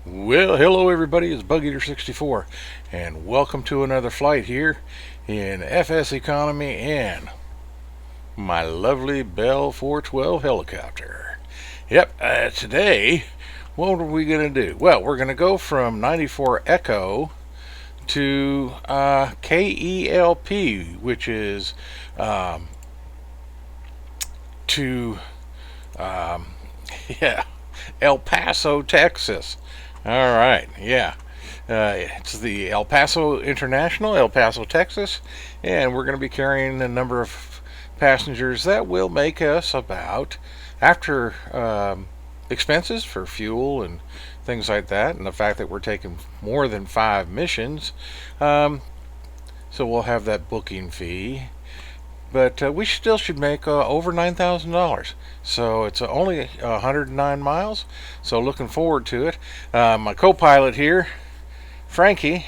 Well, hello everybody, it's BugEater64, and welcome to another flight here in FSEconomy and my lovely Bell 412 helicopter. Yep, today, what are we going to do? Well, we're going to go from 94 Echo to KELP, which is to, um, yeah, El Paso, Texas. All right, yeah. It's the El Paso International, El Paso, Texas, and we're going to be carrying a number of passengers that will make us about, after expenses for fuel and things like that, and the fact that we're taking more than 5 missions, so we'll have that booking fee. But we still should make over $9,000. So it's only 109 miles. So looking forward to it. My co-pilot here, Frankie,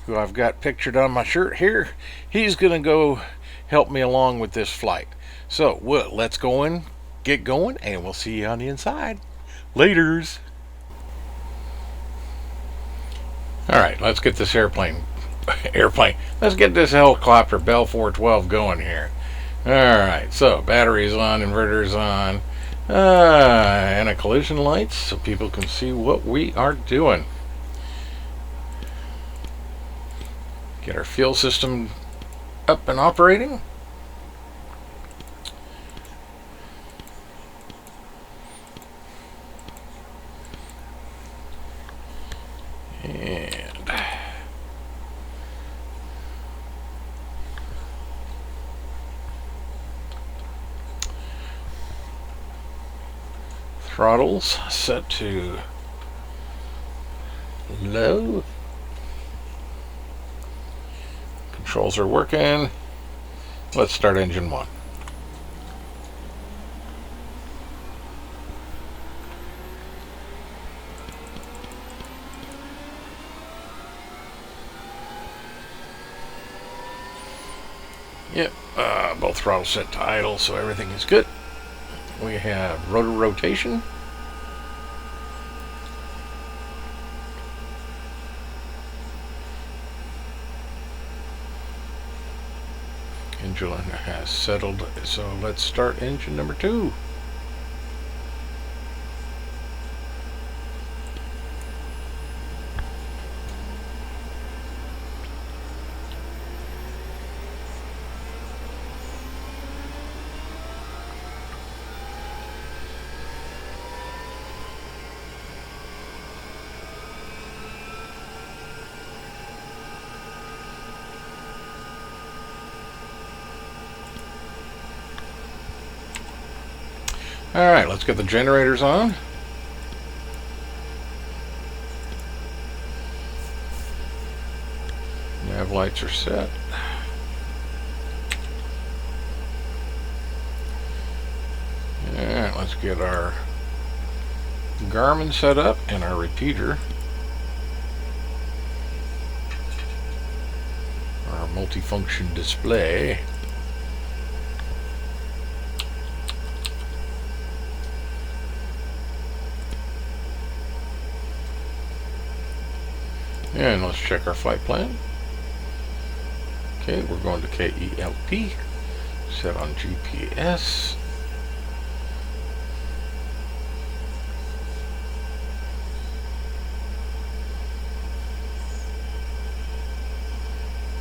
who I've got pictured on my shirt here, he's going to go help me along with this flight. So let's go in, get going, and we'll see you on the inside. Laters. All right, let's get this airplane. Let's get this helicopter Bell 412 going here. Alright, so batteries on, inverters on, and a collision lights so people can see what we are doing. Get our fuel system up and operating. And throttles set to low. Controls are working. Let's start engine 1. Yep, both throttles set to idle, so everything is good. We have rotor rotation. Engine has settled, so let's start engine number 2. Alright, let's get the generators on. Nav lights are set. Alright, let's get our Garmin set up and our repeater. Our multifunction display. And let's check our flight plan. Okay, we're going to KELP. Set on GPS.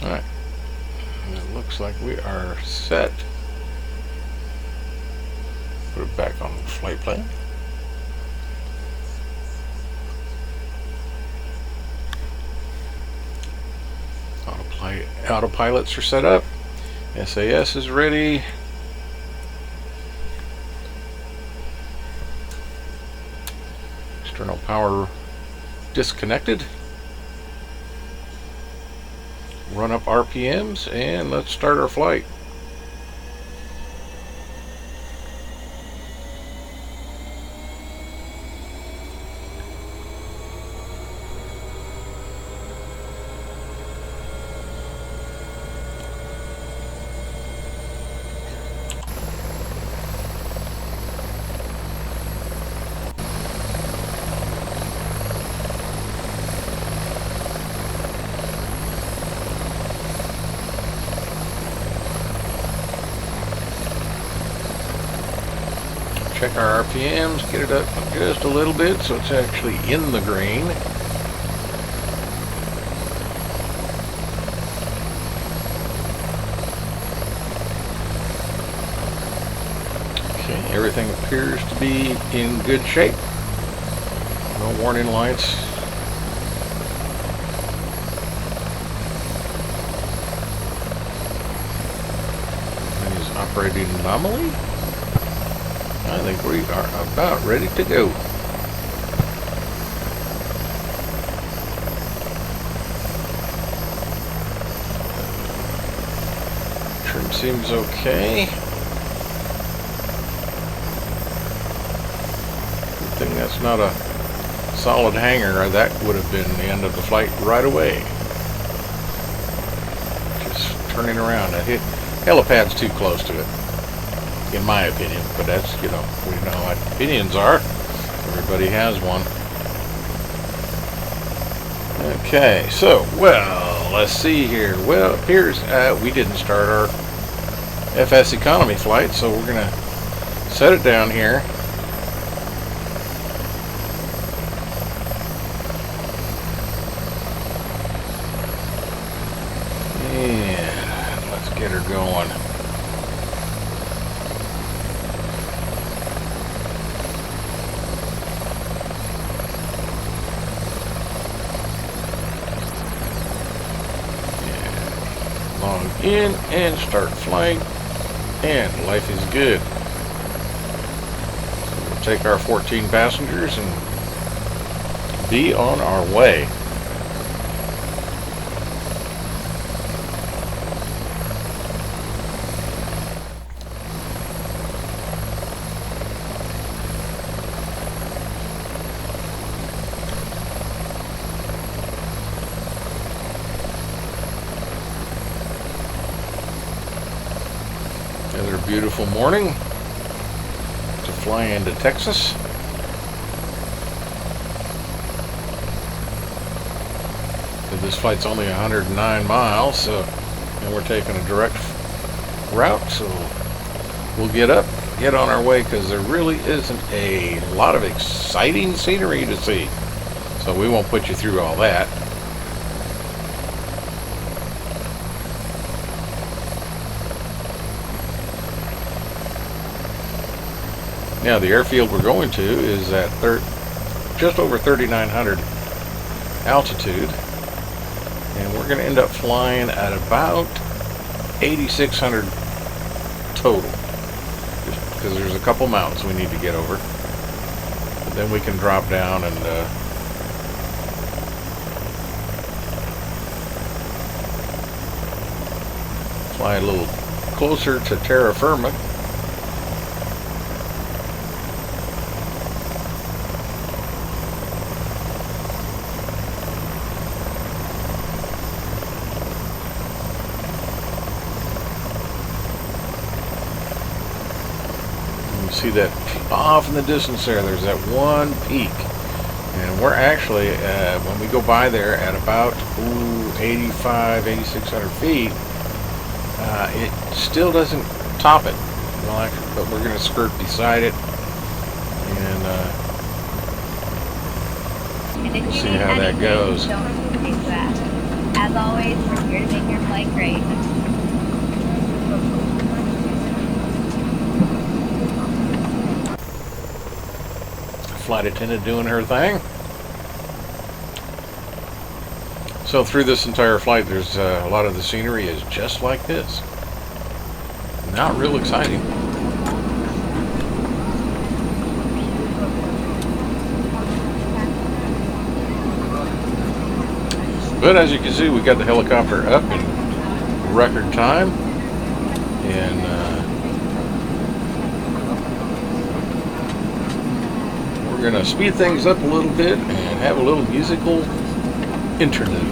Alright. It looks like we are set. Put it back on the flight plan. Autopilots are set up. SAS is ready. External power disconnected. Run up RPMs and let's start our flight. check our RPMs, get it up just a little bit so it's actually in the green. Okay, everything appears to be in good shape. No warning lights. Is operating anomaly. I think we are about ready to go. Trim seems okay. Good thing that's not a solid hanger, or that would have been the end of the flight right away. Just turning around. That helipad's too close to it, in my opinion, but that's, we know what opinions are. Everybody has one. Okay, so, well, let's see here. Well, it appears we didn't start our FSEconomy flight, so we're going to set it down here. And let's get her going. Log in and start flight, and life is good. So we'll take our 14 passengers and be on our way. Another beautiful morning to fly into Texas. This flight's only 109 miles, and we're taking a direct route, so we'll get on our way, because there really isn't a lot of exciting scenery to see. So we won't put you through all that. Now, the airfield we're going to is at just over 3,900 altitude, and we're going to end up flying at about 8,600 total, just because there's a couple mountains we need to get over. But then we can drop down and fly a little closer to terra firma. See that off in the distance there's that one peak, and we're actually when we go by there at about 8,600 feet, it still doesn't top it. Well, actually, but we're going to skirt beside it, and see how that goes. Don't hesitate to ask. As always, we're here to make your flight great. Flight attendant doing her thing. So through this entire flight, there's a lot of the scenery is just like this. Not real exciting. But as you can see, we got the helicopter up in record time, and we're going to speed things up a little bit and have a little musical interlude.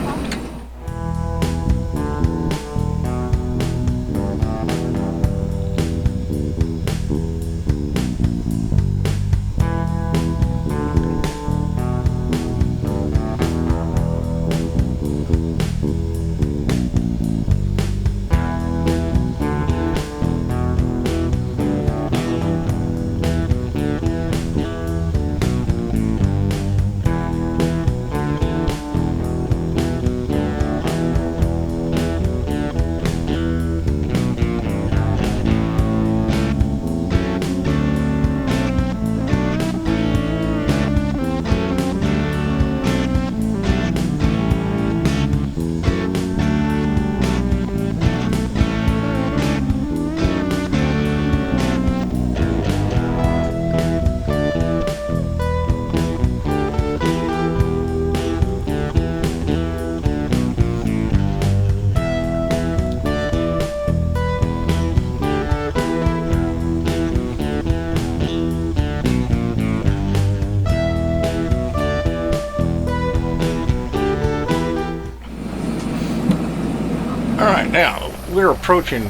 Now, we're probably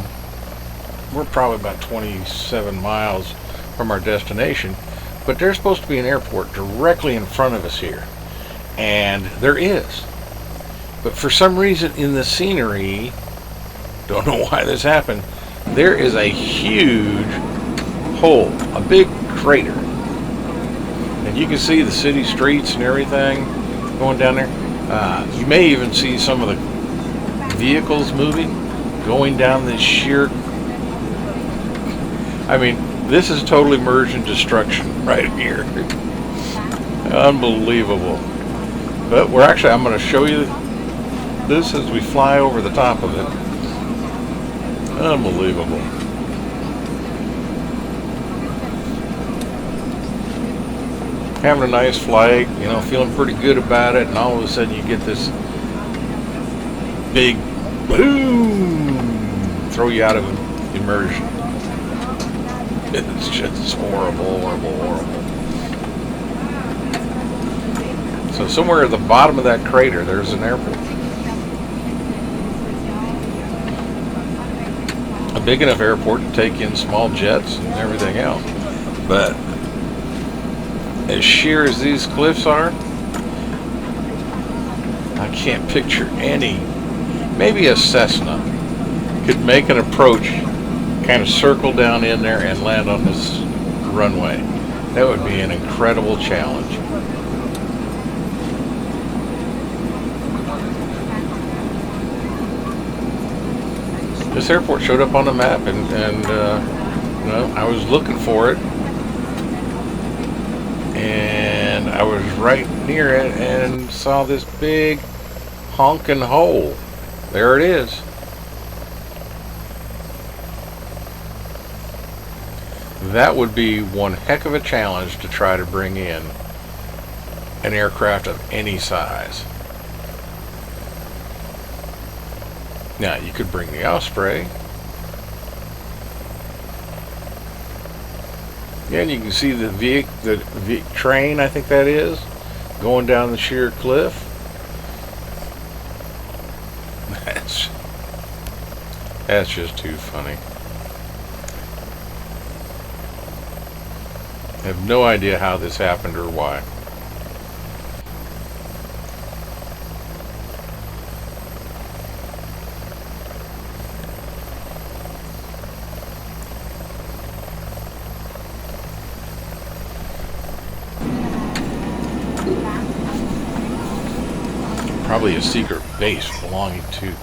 about 27 miles from our destination, but there's supposed to be an airport directly in front of us here. And there is. But for some reason in the scenery, don't know why this happened, there is a huge hole, a big crater. And you can see the city streets and everything going down there. You may even see some of the vehicles moving, going down this sheer... I mean, this is total immersion destruction right here. Unbelievable. But I'm going to show you this as we fly over the top of it. Unbelievable. Having a nice flight, feeling pretty good about it, and all of a sudden you get this big boom, throw you out of immersion. It's just horrible. So somewhere at the bottom of that crater, there's an airport. A big enough airport to take in small jets and everything else. But as sheer as these cliffs are, I can't picture any. Maybe a Cessna could make an approach, kind of circle down in there and land on this runway. That would be an incredible challenge. This airport showed up on the map, and I was looking for it, and I was right near it and saw this big honking hole. There it is. That would be one heck of a challenge to try to bring in an aircraft of any size. Now, you could bring the Osprey. Yeah, and you can see the train, I think that is, going down the sheer cliff. That's just too funny. I have no idea how this happened or why. Probably a secret base belonging to...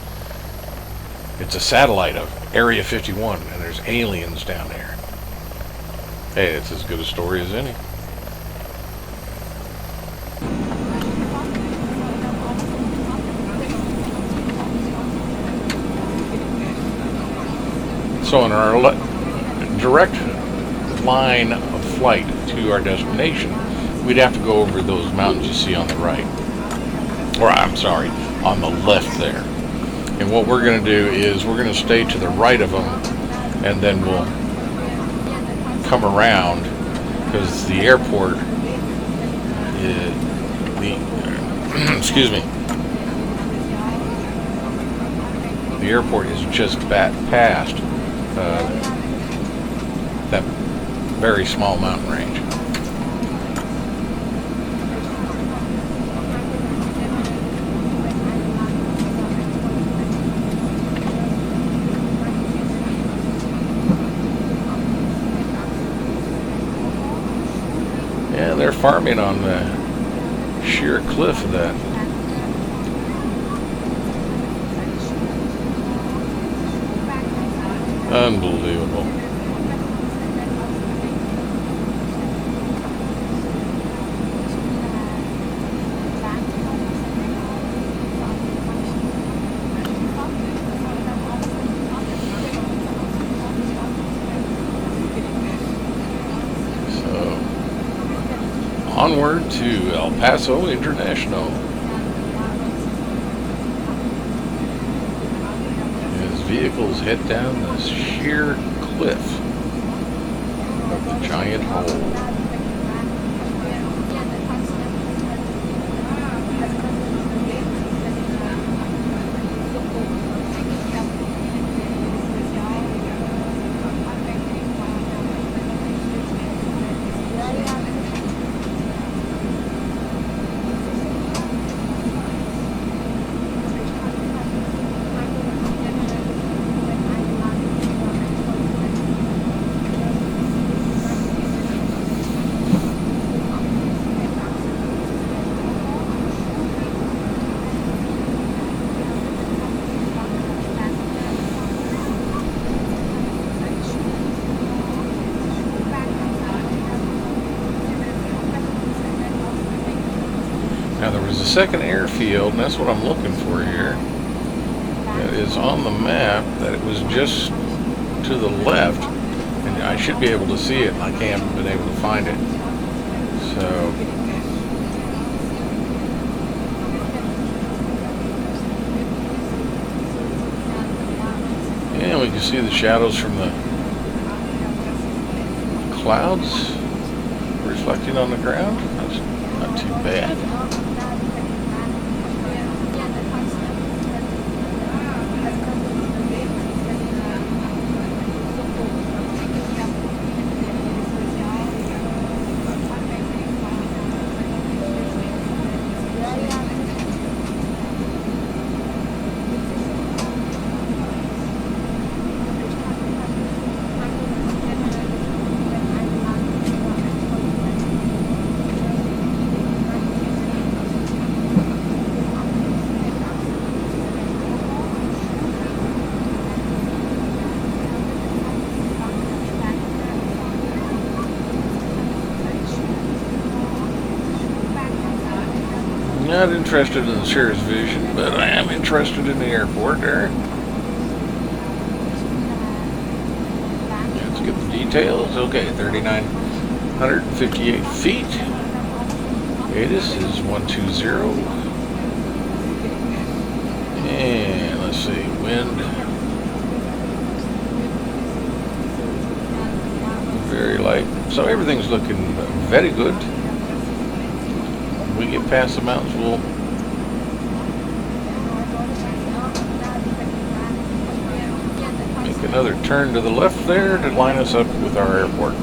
It's a satellite of Area 51, and there's aliens down there. Hey, it's as good a story as any. So in our direct line of flight to our destination, we'd have to go over those mountains you see on the right. Or, I'm sorry, on the left there. And what we're going to do is we're going to stay to the right of them, and then we'll come around, because the airport excuse me, the airport is just past that very small mountain range. Yeah, they're farming on the sheer cliff of that. Unbelievable. Onward to El Paso International. As vehicles head down the sheer cliff of the giant hole. Now there was a second airfield, and that's what I'm looking for here. It is on the map that it was just to the left, and I should be able to see it, and I haven't been able to find it. So and we can see the shadows from the clouds reflecting on the ground. That's not too bad. Not interested in the sheriff's vision, but I am interested in the airport there. Let's get the details. Okay, 3,958 feet. ATIS is 120. And let's see, wind. Very light. So everything's looking very good. When we get past the mountains, we'll make another turn to the left there to line us up with our airport.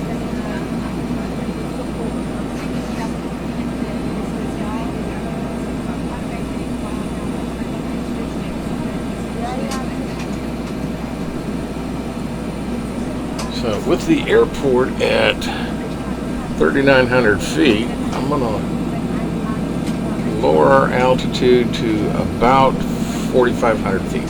So with the airport at 3,900 feet, I'm going to lower our altitude to about 4,500 feet.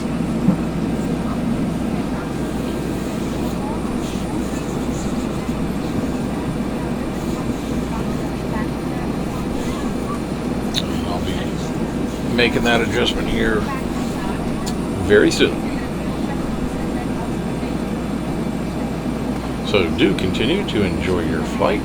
And I'll be making that adjustment here very soon. So do continue to enjoy your flight.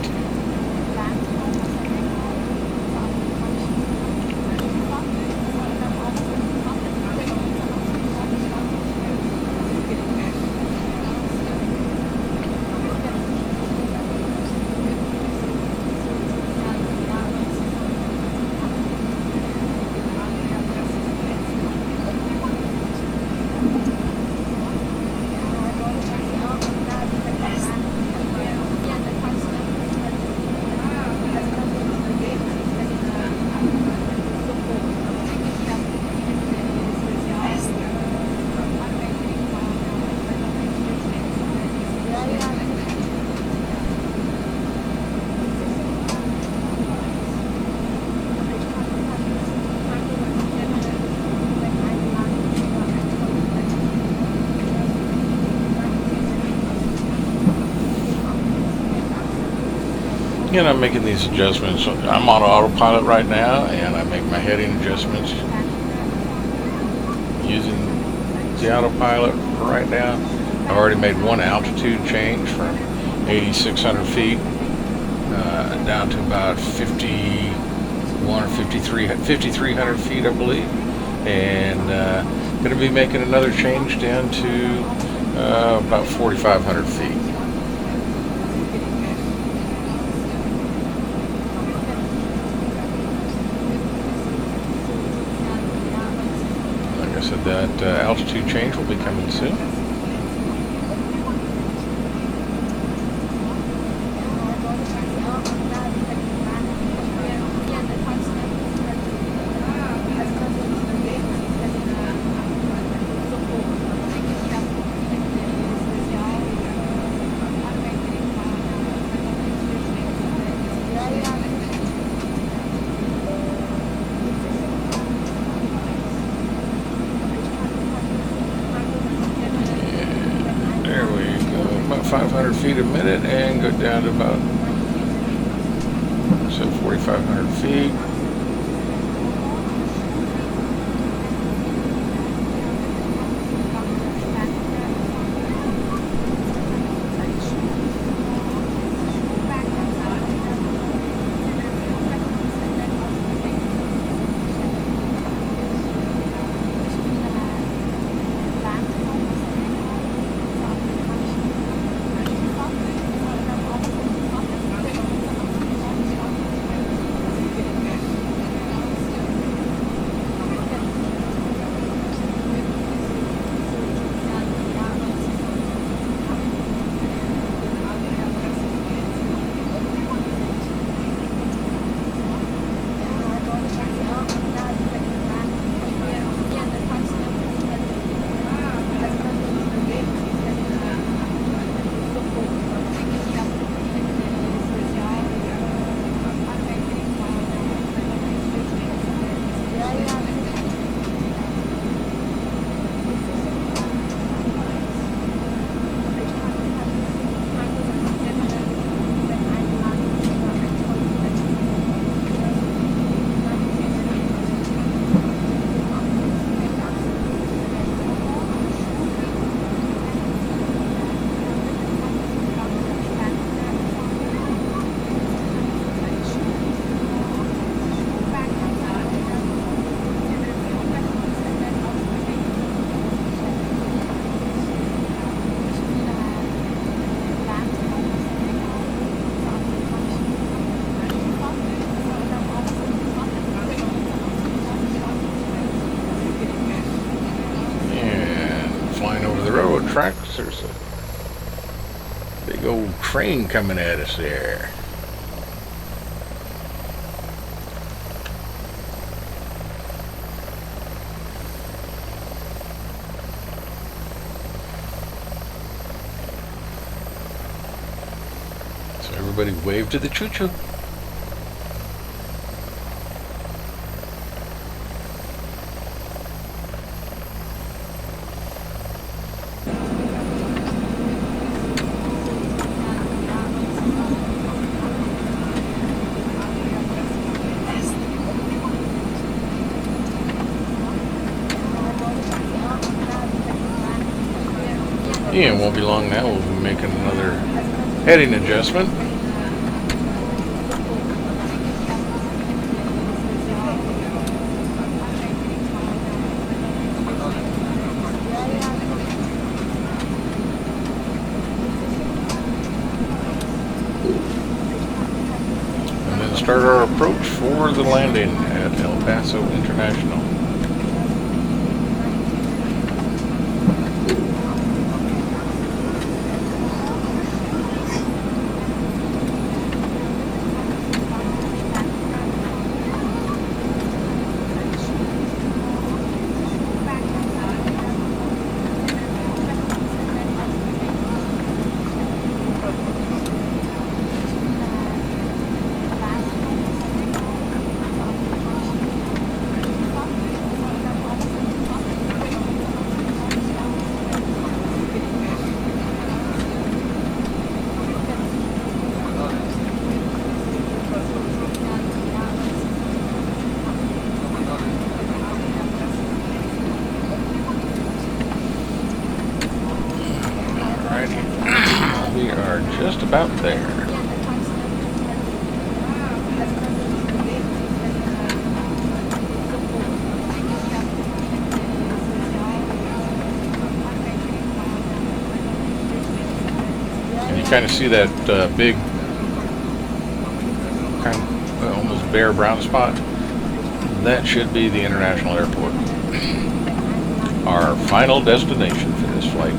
And I'm making these adjustments. I'm on autopilot right now, and I make my heading adjustments using the autopilot right now. I've already made one altitude change from 8,600 feet down to about 51 or 5,300 feet, I believe. And going to be making another change down to about 4,500 feet. So that altitude change will be coming soon. There we go, about 500 feet a minute, and go down to about 4,500 feet. There's a big old train coming at us there. So everybody wave to the choo-choo. Yeah, it won't be long now. We'll be making another heading adjustment. And then start our approach for the landing at El Paso International. We are just about there. And you kind of see that big, kind of almost bare brown spot. That should be the international airport. Our final destination for this flight.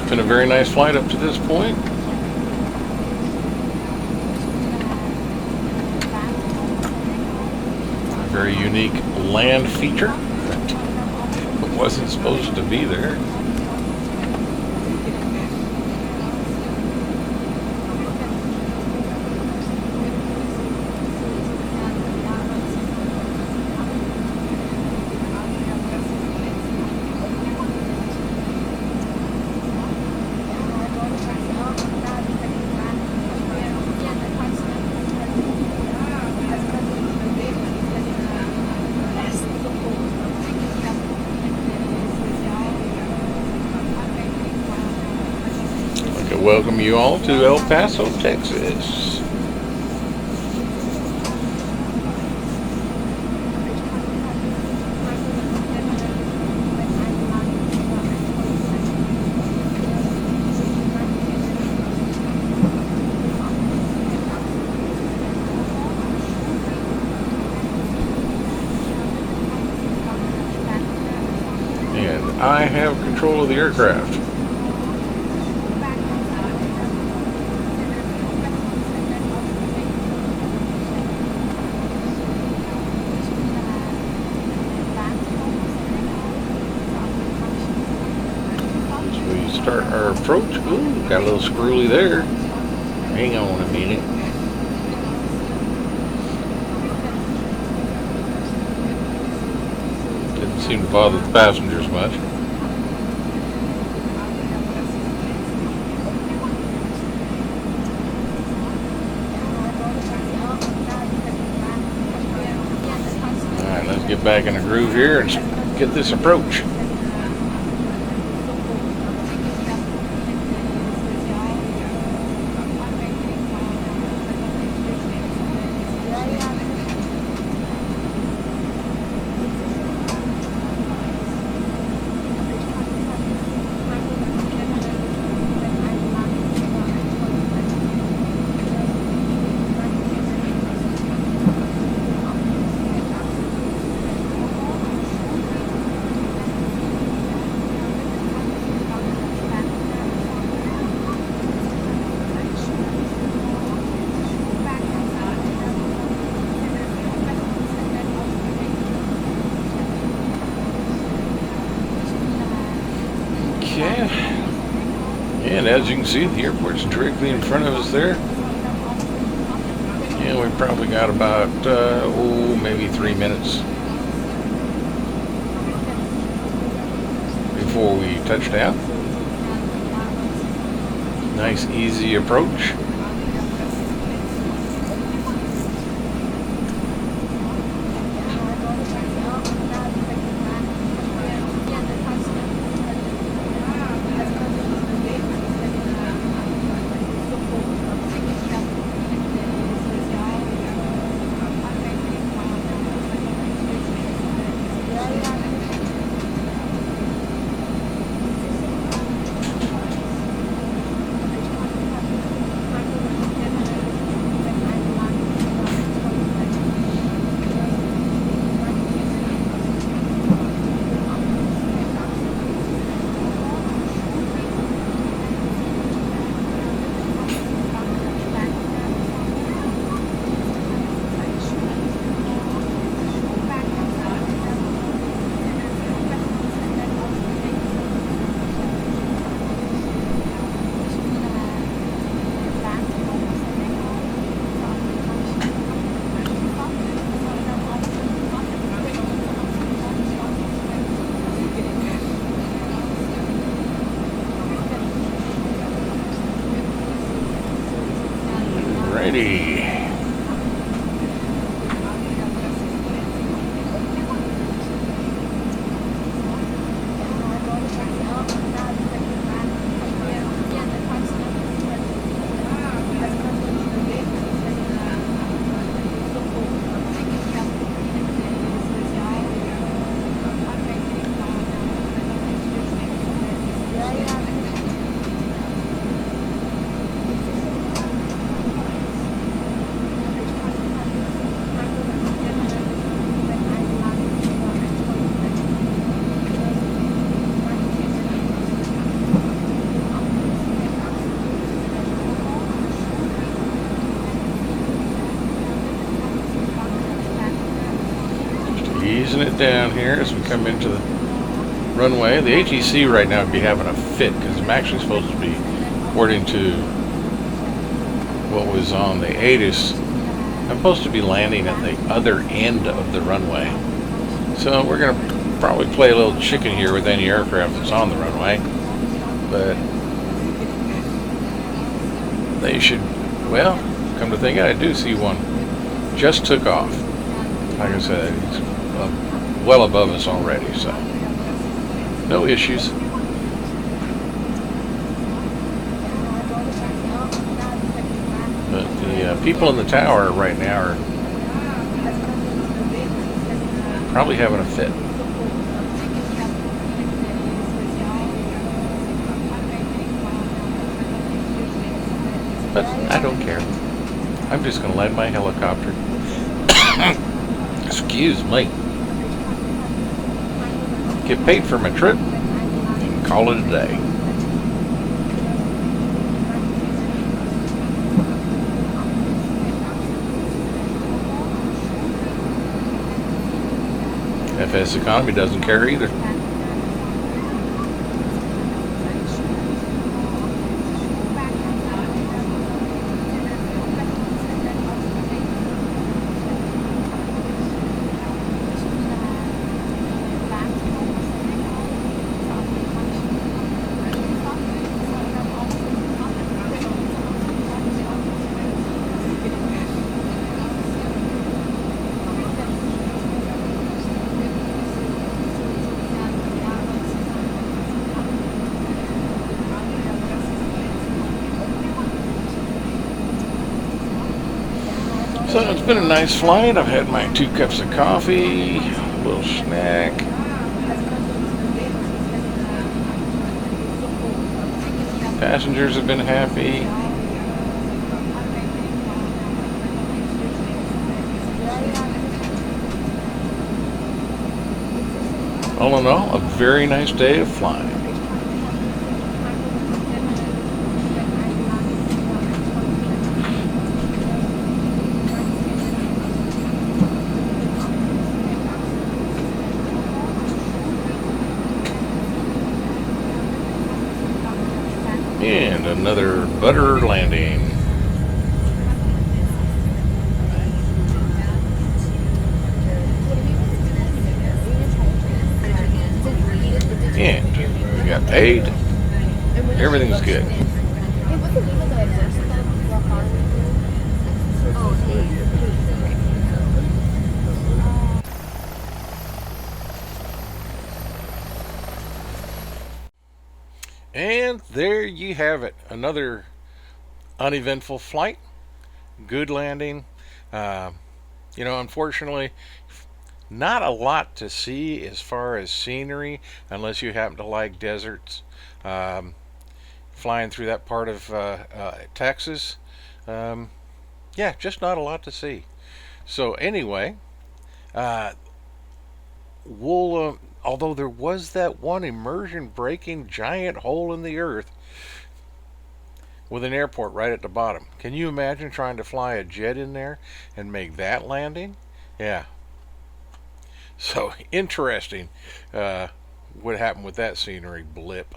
It's been a very nice flight up to this point. A very unique land feature that wasn't supposed to be there. Welcome you all to El Paso, Texas. And I have control of the aircraft. Start our approach. Ooh, got a little screwy there. Hang on a minute. Didn't seem to bother the passengers much. Alright, let's get back in the groove here and get this approach. as you can see, the airport's directly in front of us there. And we've probably got about, maybe 3 minutes before we touch down. Nice, easy approach. Alrighty. Easing it down here as we come into the runway. The ATC right now would be having a fit because I'm actually supposed to be, according to what was on the ATIS, I'm supposed to be landing at the other end of the runway. So we're going to probably play a little chicken here with any aircraft that's on the runway. But they should, well, come to think of it, I do see one just took off. Like I said, it's well above us already, so no issues. But the people in the tower right now are probably having a fit. But I don't care. I'm just going to land my helicopter. Excuse me. Get paid for my trip and call it a day. FSEconomy doesn't care either. So it's been a nice flight. I've had my 2 cups of coffee, a little snack. Passengers have been happy. All in all, a very nice day of flying. And another butter landing. And we got paid. Everything's good. And there you have it. Another uneventful flight. Good landing. Unfortunately, not a lot to see as far as scenery, unless you happen to like deserts. Flying through that part of Texas, yeah, just not a lot to see. So anyway, although there was that one immersion-breaking giant hole in the earth with an airport right at the bottom. Can you imagine trying to fly a jet in there and make that landing? Yeah. So interesting what happened with that scenery blip.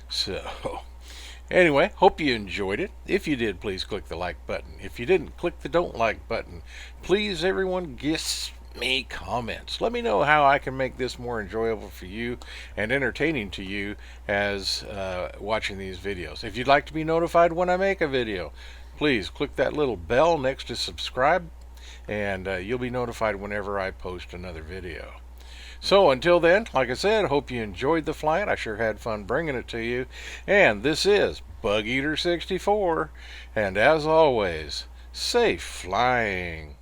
So anyway, hope you enjoyed it. If you did, please click the like button. If you didn't, click the don't like button. Please, everyone, give me comments. Let me know how I can make this more enjoyable for you and entertaining to you as watching these videos. If you'd like to be notified when I make a video, please click that little bell next to subscribe, and you'll be notified whenever I post another video. So until then, like I said, hope you enjoyed the flight. I sure had fun bringing it to you. And this is Bug Eater 64. And as always, safe flying.